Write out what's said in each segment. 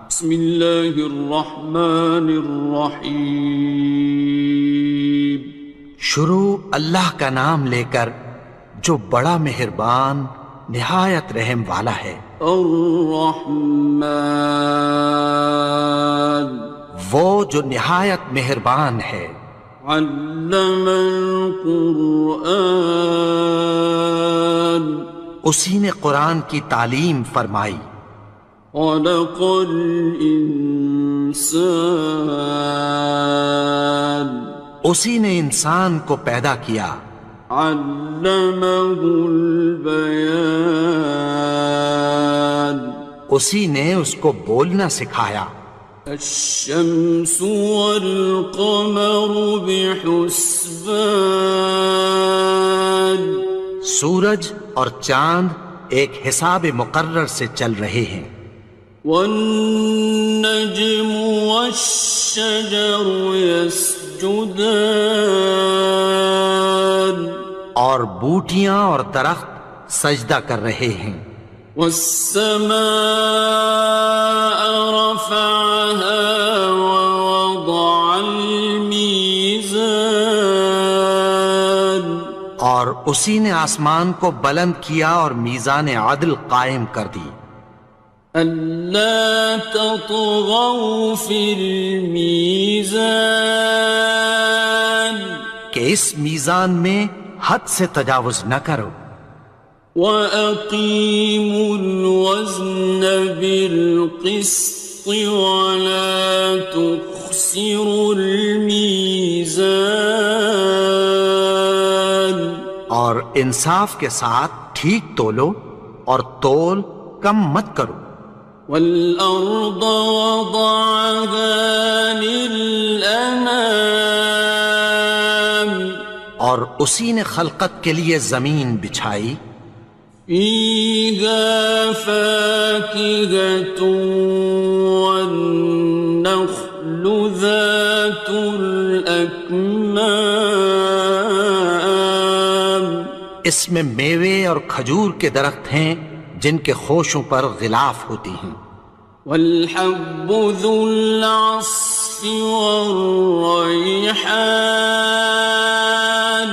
بسم اللہ الرحمن الرحیم۔ شروع اللہ کا نام لے کر جو بڑا مہربان نہایت رحم والا ہے۔ الرحمن، وہ جو نہایت مہربان ہے۔ علم القرآن، اسی نے قرآن کی تعلیم فرمائی۔ خلق الانسان، اسی نے انسان کو پیدا کیا۔ علمہ البیان، اسی نے اس کو بولنا سکھایا۔ الشمس والقمر بحسبان، سورج اور چاند ایک حساب مقرر سے چل رہے ہیں۔ والنجم والشجر يسجدان، اور بوٹیاں اور درخت سجدہ کر رہے ہیں۔ والسماء رفعها ووضع الميزان، اور اسی نے آسمان کو بلند کیا اور میزان عدل قائم کر دی۔ ألا تطغوا في الميزان، کہ اس میزان میں حد سے تجاوز نہ کرو۔ وَأَقِيمُوا الْوَزْنَ بِالْقِسْطِ وَلَا تُخْسِرُوا الْمِيزَانَ، اور انصاف کے ساتھ ٹھیک تولو اور تول کم مت کرو۔ وَالْأَرْضَ وَضَعَهَا لِلْأَنَامِ، اور اسی نے خلقت کے لیے زمین بچھائی۔ فِيهَا فَاكِهَةٌ وَالنَّخْلُ ذَاتُ الْأَكْمَامِ، اس میں میوے اور کھجور کے درخت ہیں جن کے خوشوں پر غلاف ہوتی ہیں۔ وَالْحَبُّ ذُو الْعَصْفِ وَالرَّيْحَانِ،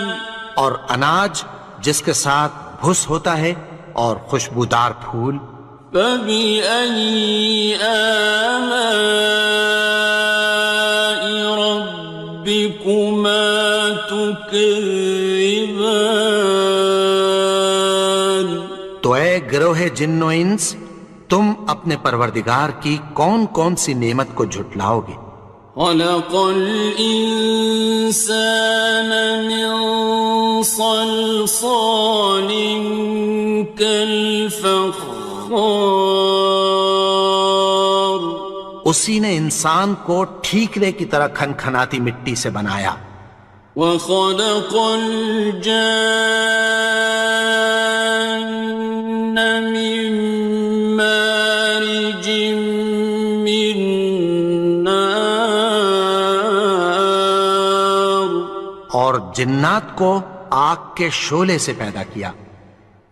اور اناج جس کے ساتھ بھس ہوتا ہے اور خوشبودار پھول۔ فَبِأَيِّ آلَاءِ رَبِّكُمَا تُكَذِّبَانِ، تو اے گروہ جن و انس، تم اپنے پروردگار کی کون کون سی نعمت کو جھٹلاؤ گے؟ خَلَقَ الْإِنسَانَ مِنْ صَلْصَالٍ كَالْفَخَّارِ، اسی نے انسان کو ٹھیکرے کی طرح کھنکھناتی مٹی سے بنایا۔ وَخَلَقَ الْجَانَّ مِن مَّارِجٍ مِّن نَّارٍ، اور جنات کو آگ کے شعلے سے پیدا کیا۔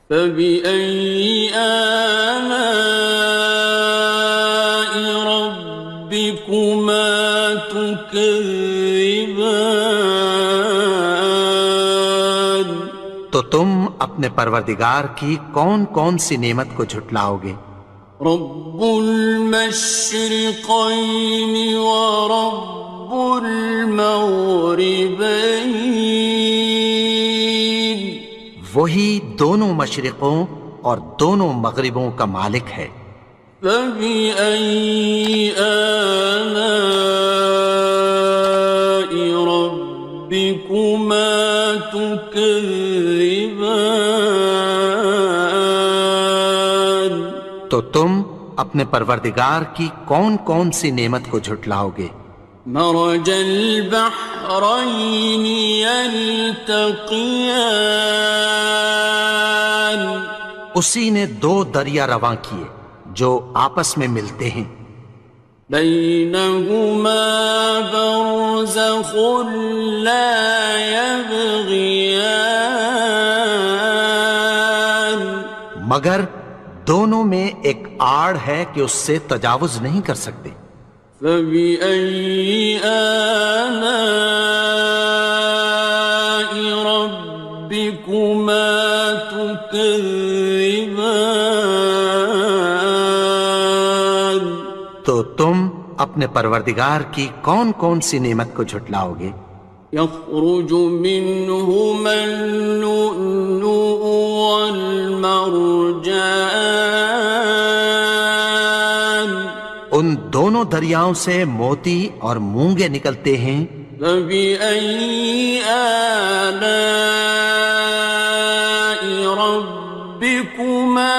فَبِأَيِّ آلَاءِ رَبِّكُمَا تُكَذِّبَانِ، تو تم اپنے پروردگار کی کون کون سی نعمت کو جھٹلاؤ گے؟ رب المشرقين ورب المغربين، وہی دونوں مشرقوں اور دونوں مغربوں کا مالک ہے۔ فبأي آلاء ربكما تكذبان، تو تم اپنے پروردگار کی کون کون سی نعمت کو جھٹلاؤ گے؟ مرج البحرين يلتقيان، اسی نے دو دریا رواں کیے جو آپس میں ملتے ہیں۔ بينهما برزخ لا يبغيان، مگر دونوں میں ایک آڑ ہے کہ اس سے تجاوز نہیں کر سکتے. فبأي آلاء ربكما تكذبان. تو تم اپنے پروردگار کی کون کون سی نعمت کو جھٹلاؤ گے؟ يخرج منهما اللؤلؤ والمرجان. ان دونوں دریاؤں سے موتی اور مونگے نکلتے ہیں. فبأي آلاء ربكما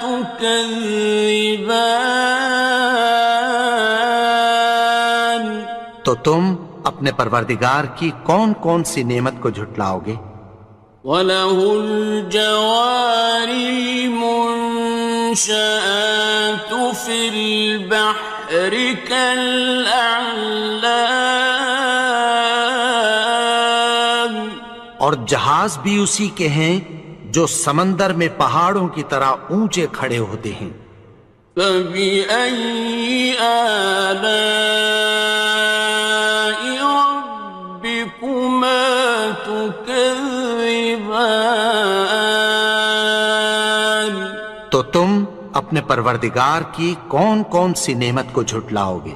تكذبان. تو تم اپنے پروردگار کی کون کون سی نعمت کو جھٹلاؤ گے؟ وَلَهُ الْجَوَارِ الْمُنشَآتُ فِي الْبَحْرِ كَالْأَعْلَامِ. اور جہاز بھی اسی کے ہیں جو سمندر میں پہاڑوں کی طرح اونچے کھڑے ہوتے ہیں. فَبِأَيِّ آلَاءِ رَبِّكُمَا تُكَذِّبَانِ. تو تم اپنے پروردگار کی کون کون سی نعمت کو جھٹلاؤ گے؟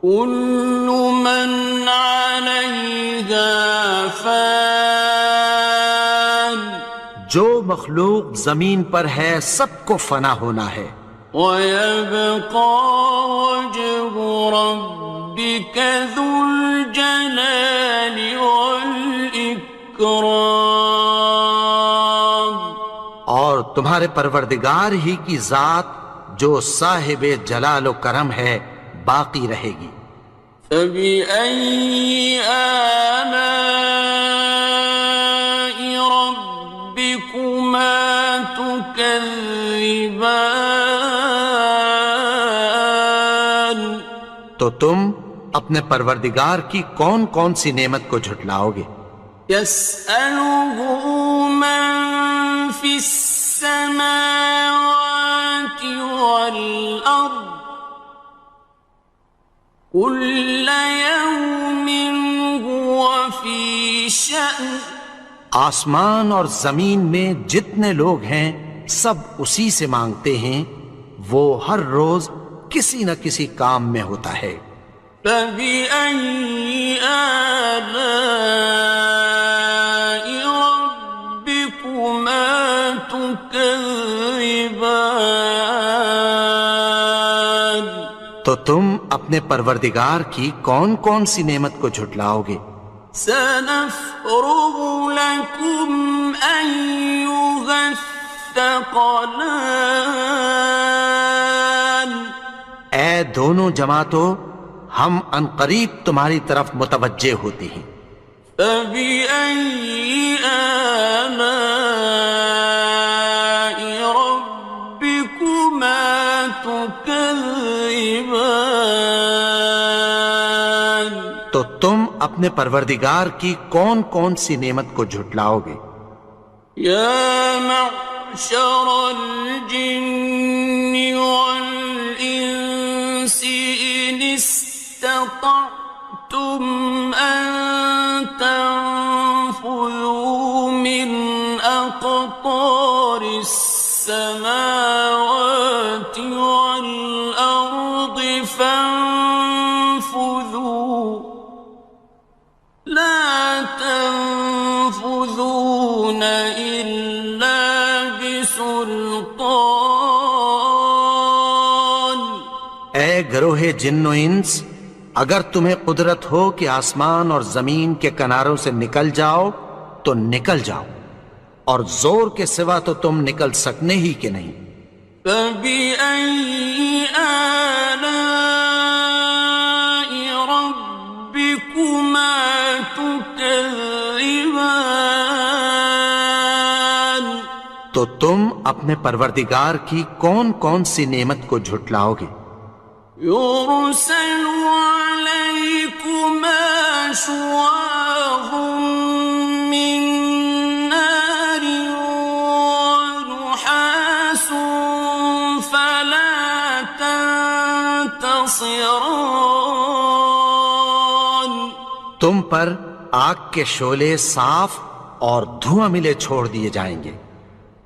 كُلُّ مَنْ عَلَيْهَا فَانٍ. جو مخلوق زمین پر ہے سب کو فنا ہونا ہے. وَيَبْقَى وَجْهُ رَبِّكَ ذُو الْجَلَالِ وَالْإِكْرَامِ. اور تمہارے پروردگار ہی کی ذات جو صاحب جلال و کرم ہے باقی رہے گی. فَبِأَيِّ آلَاءِ رَبِّكُمَا تُكَذِّبَانِ. تو تم اپنے پروردگار کی کون کون سی نعمت کو جھٹلاؤ گے؟ يَسْأَلُهُ مَن فِي السَّمَاوَاتِ وَالْأَرْضِ كُلَّ يَوْمٍ هُوَ فِي شَأْنٍ. آسمان اور زمین میں جتنے لوگ ہیں سب اسی سے مانگتے ہیں، وہ ہر روز کسی نہ کسی کام میں ہوتا ہے. فَبِأَيِّ آلَاءِ رَبِّكُمَا تُكَذِّبَانِ. تو تم اپنے پروردگار کی کون کون سی نعمت کو جھٹلاؤ گے؟ سَنَفْرُغُ لَكُمْ أَيُّهَ الثَّقَلَانِ. اے دونوں جماعتوں، ہم عنقریب تمہاری طرف متوجہ ہوتے ہیں. فَبِأَيِّ آلَاءِ رَبِّكُمَا تُكَذِّبَانِ. تو تم اپنے پروردگار کی کون کون سی نعمت کو جھٹلاؤ گے؟ يَا مَعْشَرَ الْجِنِّ وَالْإِنسِ إِنِ اسْتَطَعْتُمْ أَن تَنفُذُوا مِنْ أَقْطَارِ السَّمَاوَاتِ وَالْأَرْضِ فَانفُذُوا لَا تَنفُذُونَ إِلَّا بِسُلْطَانٍ. اے گروہ جن و انس، اگر تمہیں قدرت ہو کہ آسمان اور زمین کے کناروں سے نکل جاؤ تو نکل جاؤ، اور زور کے سوا تو تم نکل سکنے ہی کہ نہیں. فَبِأَيِّ آلَاءِ رَبِّكُمَا تُكَذِّبَانِ. تو تم اپنے پروردگار کی کون کون سی نعمت کو جھٹلاؤ گے؟ يُرْسَلُ عَلَيْكُمَا شُوَاظٌ مِّن نَّارٍ وَنُحَاسٌ ينتصران تم پر آگ کے شعلے صاف اور دھواں ملے چھوڑ دیے جائیں گے،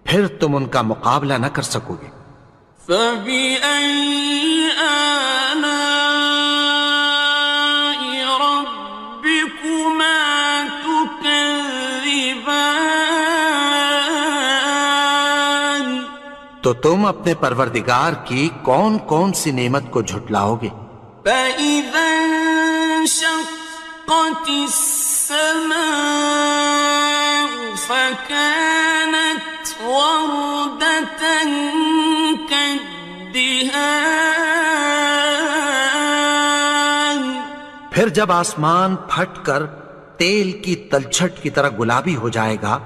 پھر تم ان کا مقابلہ نہ کر سکو گے۔ فبأي آلاء ربكما تكذبان تو تم اپنے پروردگار کی کون کون سی نعمت کو جھٹلاؤ گے؟ فإذا انشقت السماء فكانت وردة كالدهان پھر جب آسمان پھٹ کر تیل کی تلچھٹ کی طرح گلابی ہو جائے گا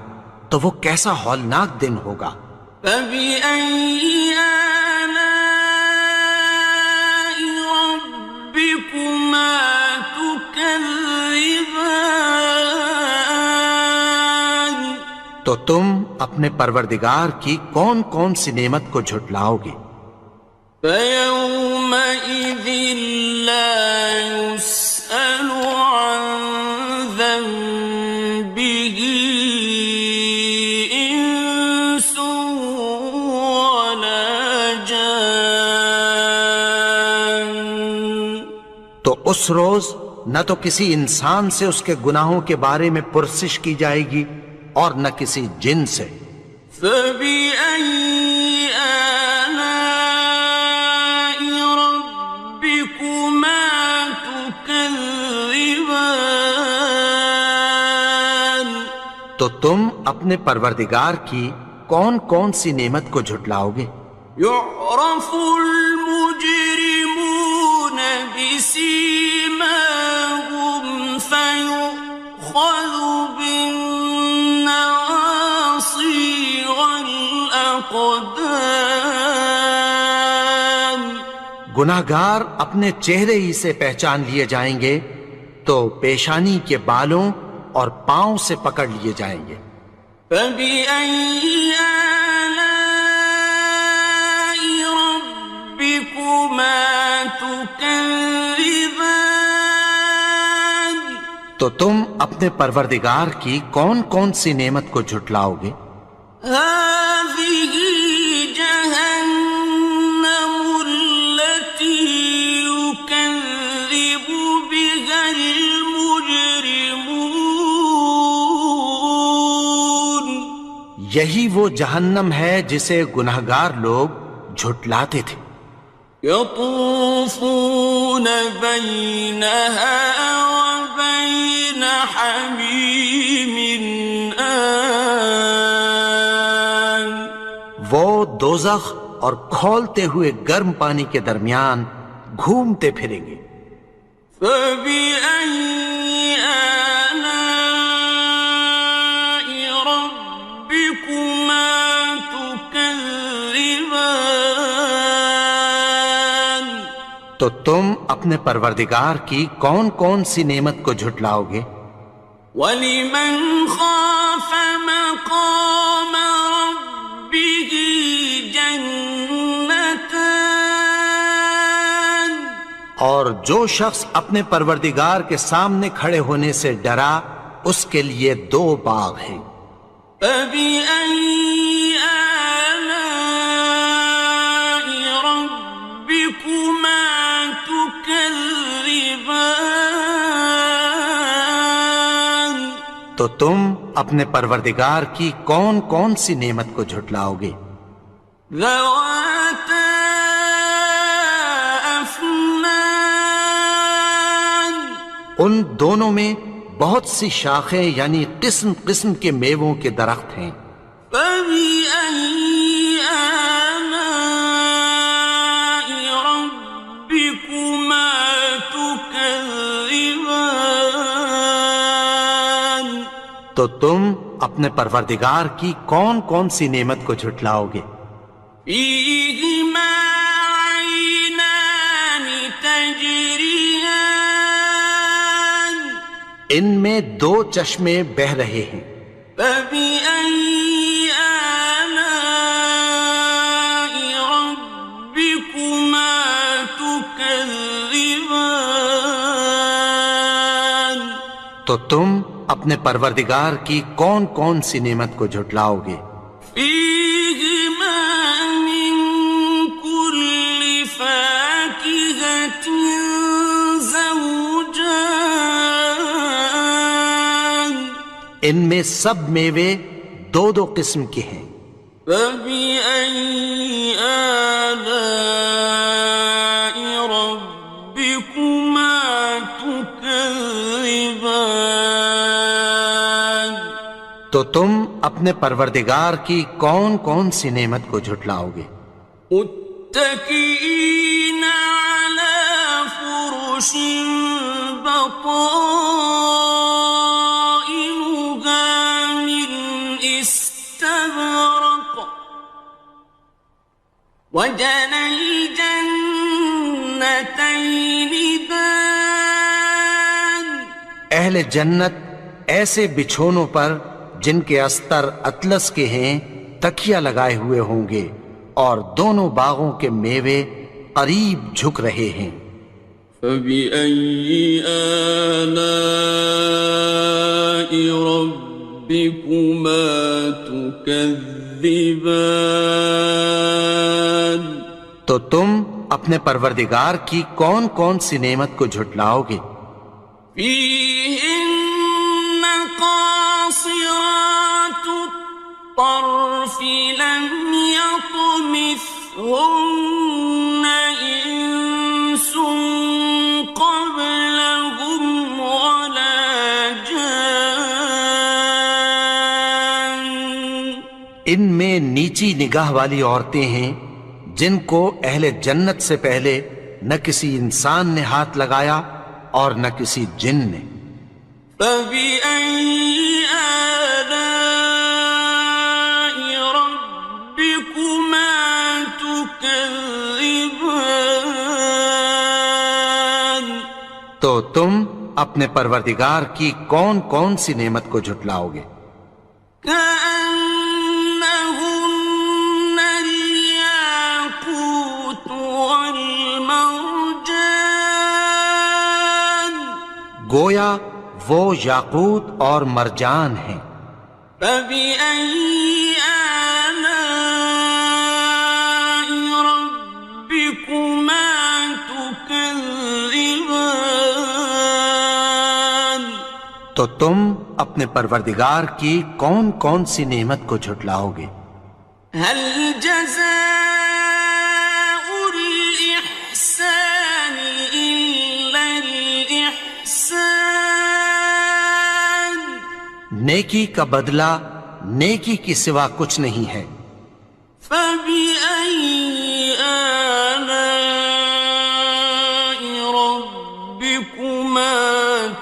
تو وہ کیسا ہولناک دن ہوگا۔ فبأي آلاء ربكما تكذبان تو تم اپنے پروردگار کی کون کون سی نعمت کو جھٹلاؤ گے؟ فيومئذ لا يسأل عن ذنبه إنس ولا جان تو اس روز نہ تو کسی انسان سے اس کے گناہوں کے بارے میں پرسش کی جائے گی اور نہ کسی جن سے۔ فبأي آلاء ربكما تكذبان تو تم اپنے پروردگار کی کون کون سی نعمت کو جھٹلاؤ گے؟ يعرف المجرمون بسيماهم فيؤخذ بالنواصي والأقدام گناہگار اپنے چہرے ہی سے پہچان لیے جائیں گے تو پیشانی کے بالوں اور پاؤں سے پکڑ لیے جائیں گے۔ فبأي آلاء ربكما تكذبان تو تم اپنے پروردگار کی کون کون سی نعمت کو جھٹلاؤ گے؟ هذه جهنم التي يكذب بها المجرمون یہی وہ جہنم ہے جسے گناہگار لوگ جھٹلاتے تھے۔ يطوفون بينها وبين حميم آن وہ دوزخ اور کھولتے ہوئے گرم پانی کے درمیان گھومتے پھریں گے۔ فبأي آلاء ربكما تكذبان تو تم اپنے پروردگار کی کون کون سی نعمت کو جھٹلاؤ گے؟ وَلِمَنْ خَافَ مَقَامَ رَبِّهِ جَنَّتَانِ اور جو شخص اپنے پروردگار کے سامنے کھڑے ہونے سے ڈرا اس کے لیے دو باغ ہیں۔ فَبِأَيِّ آلَاءِ رَبِّكُمَا تُكَذِّبَانِ تو تم اپنے پروردگار کی کون کون سی نعمت کو جھٹلاؤ گے؟ ذَوَاتَا أَفْنَانٍ ان دونوں میں بہت سی شاخیں یعنی قسم قسم کے میووں کے درخت ہیں۔ فَبِأَيِّ آلَاءِ رَبِّكُمَا تُكَذِّبَانِ تو تم اپنے پروردگار کی کون کون سی نعمت کو جھٹلاؤ گے؟ فِيهِمَا عَيْنَانِ تَجْرِيَانِ ان میں دو چشمے بہہ رہے ہیں۔ فَبِأَيِّ آلَاءِ رَبِّكُمَا تُكَذِّبَانِ تو تم اپنے پروردگار کی کون کون سی نعمت کو جھٹلاؤ گے؟ فیہما من کل فاکہۃ زوجان، ان میں سب میوے دو دو قسم کے ہیں۔ فبأي آلاء ربكما تكذبان، تو تم اپنے پروردگار کی کون کون سی نعمت کو جھٹلاؤ گے؟ متكئين على فرش بطائنها من استبرق، وجنى الجنتين دان، اہل جنت ایسے بچھونوں پر جن کے استر اطلس کے ہیں تکیہ لگائے ہوئے ہوں گے، اور دونوں باغوں کے میوے قریب جھک رہے ہیں۔ فبأي آلاء ربكما تكذبان، تو تم اپنے پروردگار کی کون کون سی نعمت کو جھٹلاؤ گے؟ فيهن قاصرات الطرف لم يطمثهن إنس قبلهم ولا جان، ان میں نیچی نگاہ والی عورتیں ہیں جن کو اہل جنت سے پہلے نہ کسی انسان نے ہاتھ لگایا اور نہ کسی جن نے۔ فبأي آلاء ربكما تكذبان، تو تم اپنے پروردگار کی کون کون سی نعمت کو جھٹلاؤ گے؟ كأنهن الياقوت والمرجان، گویا وہ یاقوت اور مرجان ہیں۔ فبأي آلاء ربكما تكذبان، تو تم اپنے پروردگار کی کون کون سی نعمت کو جھٹلاؤ گے؟ هل جزاء الإحسان إلا الإحسان، نیکی کا بدلہ نیکی کی سوا کچھ نہیں ہے۔ فبأي آلاء ربكما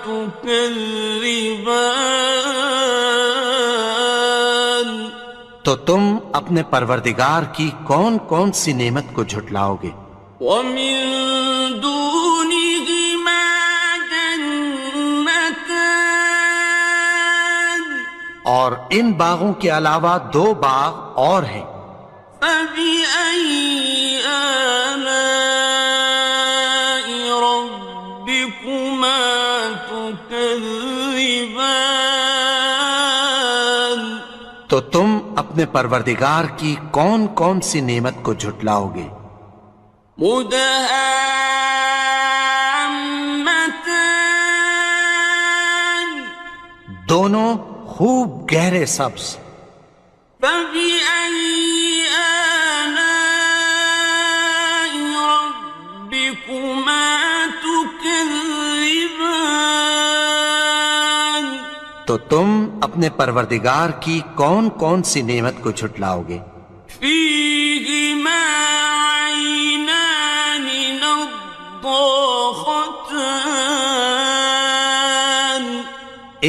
تكذبان، تو تم اپنے پروردگار کی کون کون سی نعمت کو جھٹلاؤ گے؟ ومن دونهما جنتان، اور ان باغوں کے علاوہ دو باغ اور ہیں۔ فبأي آلاء ربكما تكذبان، تو تم اپنے پروردگار کی کون کون سی نعمت کو جھٹلاؤ گے؟ مدهامتان، دونوں خوب گہرے سبز۔ فبأي آلاء ربكما تكذبان، تو تم اپنے پروردگار کی کون کون سی نعمت کو جھٹلاؤ گے؟ فيهما عينان نضاختان،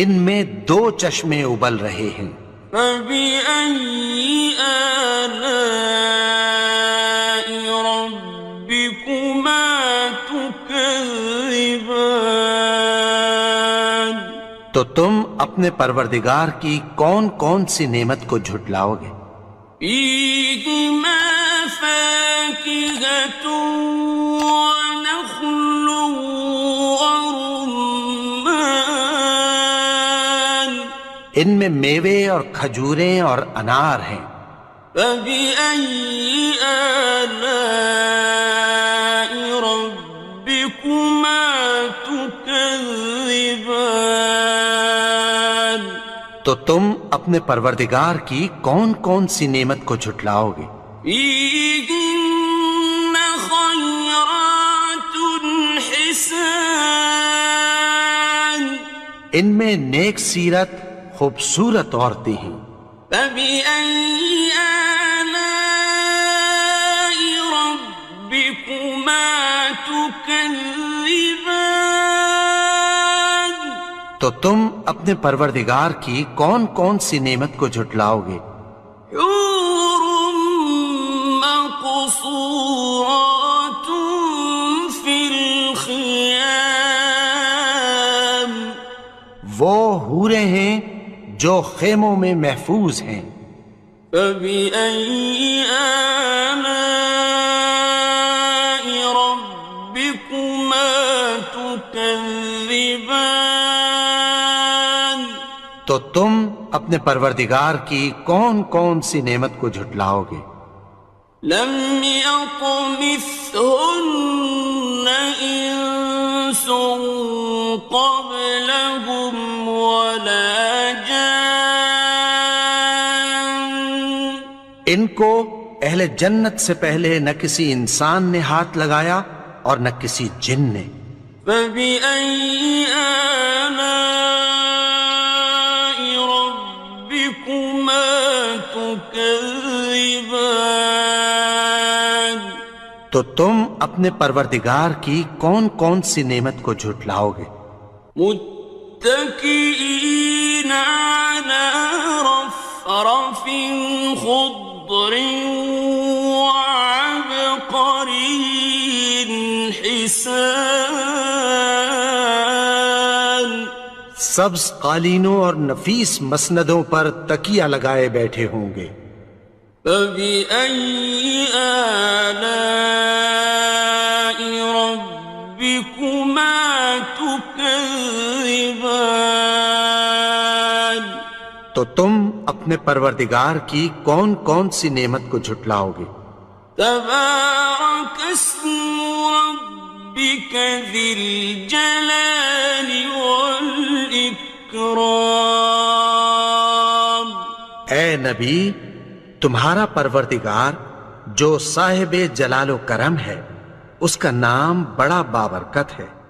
ان میں دو چشمے ابل رہے ہیں۔ فبأي آلاء ربكما تكذبان، تو تم اپنے پروردگار کی کون کون سی نعمت کو جھٹلاؤ گے؟ فيهما فاكهة ونخل ورمان، ان میں میوے اور کھجوریں اور انار ہیں۔ فبأي آلاء ربكما تكذبان؟ تو تم اپنے پروردگار کی کون کون سی نعمت کو جھٹلاؤ گے؟ فيهن خيرات حسان، ان میں نیک سیرت خوبصورت عورتیں ہیں۔ فبأي آلاء ربكما تكذبان؟ تو تم اپنے پروردگار کی کون کون سی نعمت کو جھٹلاؤ گے؟ حور مقصورات في الخيام، وہ حوریں ہیں جو خیموں میں محفوظ ہیں۔ فبأي آلاء ربكما تكذبان؟ تو تم اپنے پروردگار کی کون کون سی نعمت کو جھٹلاؤ گے؟ لم يطمثهن إنس قبلهم ولا جان، ان کو اہل جنت سے پہلے نہ کسی انسان نے ہاتھ لگایا اور نہ کسی جن نے۔ فبأي آلاء ربكما تكذبان؟ تو تم اپنے پروردگار کی کون کون سی نعمت کو جھٹلاؤ گے؟ متكئين على رفرف خضر وعبقري حسان، سبز قالینوں اور نفیس مسندوں پر تکیہ لگائے بیٹھے ہوں گے۔ فبأي آلاء ربكما تكذبان؟ تو تم اپنے پروردگار کی کون کون سی نعمت کو جھٹلاؤ گے؟ تبارك اسم ربك ذي الجلال والإكرام۔ اے نبی، تمہارا پروردگار جو صاحب جلال و کرم ہے، اس کا نام بڑا بابرکت ہے۔